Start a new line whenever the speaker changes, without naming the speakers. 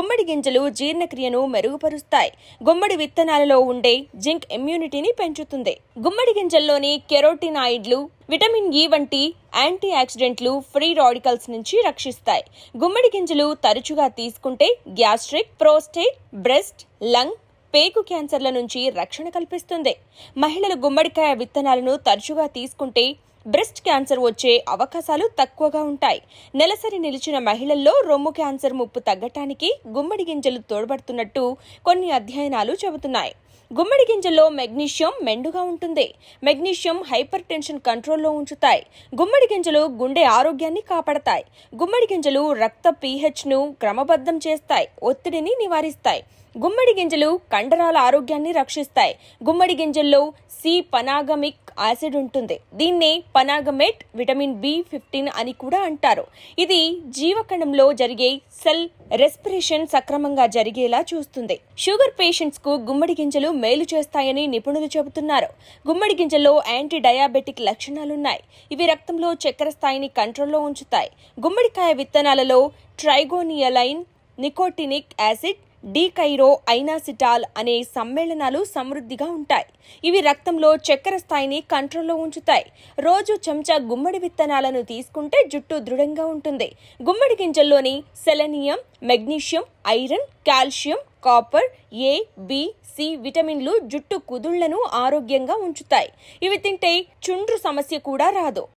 గుమ్మడి గింజలు జీర్ణక్రియను మెరుగుపరుస్తాయి. గుమ్మడి విత్తనాలలో ఉండే జింక్ ఇమ్యూనిటీని పెంచుతుంది. గుమ్మడి గింజల్లోని కెరోటినాయిడ్లు, విటమిన్ ఇ వంటి యాంటీ ఆక్సిడెంట్లు ఫ్రీ రాడికల్స్ నుంచి రక్షిస్తాయి. గుమ్మడి గింజలు తరచుగా తీసుకుంటే గ్యాస్ట్రిక్, ప్రోస్టేట్, బ్రెస్ట్, లంగ్, పేగు క్యాన్సర్ల నుంచి రక్షణ కల్పిస్తుంది. మహిళలు గుమ్మడికాయ విత్తనాలను తరచుగా తీసుకుంటే బ్రెస్ట్ క్యాన్సర్ వచ్చే అవకాశాలు తక్కువగా ఉంటాయి. నెలసరి నిలిచిన మహిళల్లో రొమ్ము క్యాన్సర్ ముప్పు తగ్గటానికి గుమ్మడి గింజలు తోడ్పడుతున్నట్టు కొన్ని అధ్యయనాలు చెబుతున్నాయి. గుమ్మడి గింజల్లో మెగ్నీషియం మెండుగా ఉంటుంది. మెగ్నీషియం హైపర్ టెన్షన్ కంట్రోల్లో ఉంచుతాయి. గుమ్మడి గింజలు గుండె ఆరోగ్యాన్ని కాపాడతాయి. గుమ్మడి గింజలు రక్త పీహెచ్ను క్రమబద్ధం చేస్తాయి, ఒత్తిడిని నివారిస్తాయి. గుమ్మడి గింజలు కండరాల ఆరోగ్యాన్ని రక్షిస్తాయి. గుమ్మడి గింజల్లో పనాగమిక్ యాసిడ్ ఉంటుంది. దీన్నే పనాగమేట్ విటమిన్ B15 అని కూడా అంటారు. ఇది జీవకణంలో జరిగే సెల్ రెస్పిరేషన్ సక్రమంగా జరిగేలా చూస్తుంది. షుగర్ పేషెంట్స్ కు గుమ్మడి గింజలు మేలు చేస్తాయని నిపుణులు చెబుతున్నారు. గుమ్మడి గింజల్లో యాంటీ డయాబెటిక్ లక్షణాలున్నాయి. ఇవి రక్తంలో చక్కెర స్థాయిని కంట్రోల్లో ఉంచుతాయి. గుమ్మడికాయ విత్తనాలలో ట్రైగోనియలైన్, నికోటినిక్ యాసిడ్, డీకైరో ఐనాసిటాల్ అనే సమ్మేళనాలు సమృద్ధిగా ఉంటాయి. ఇవి రక్తంలో చక్కెర స్థాయిని కంట్రోల్లో ఉంచుతాయి. రోజు చెంచా గుమ్మడి విత్తనాలను తీసుకుంటే జుట్టు దృఢంగా ఉంటుంది. గుమ్మడి గింజల్లోని selenium, magnesium, iron, calcium, copper, A, B, C విటమిన్లు జుట్టు కుదుళ్లను ఆరోగ్యంగా ఉంచుతాయి. ఇవి తింటే చుండ్రు సమస్య కూడా రాదు.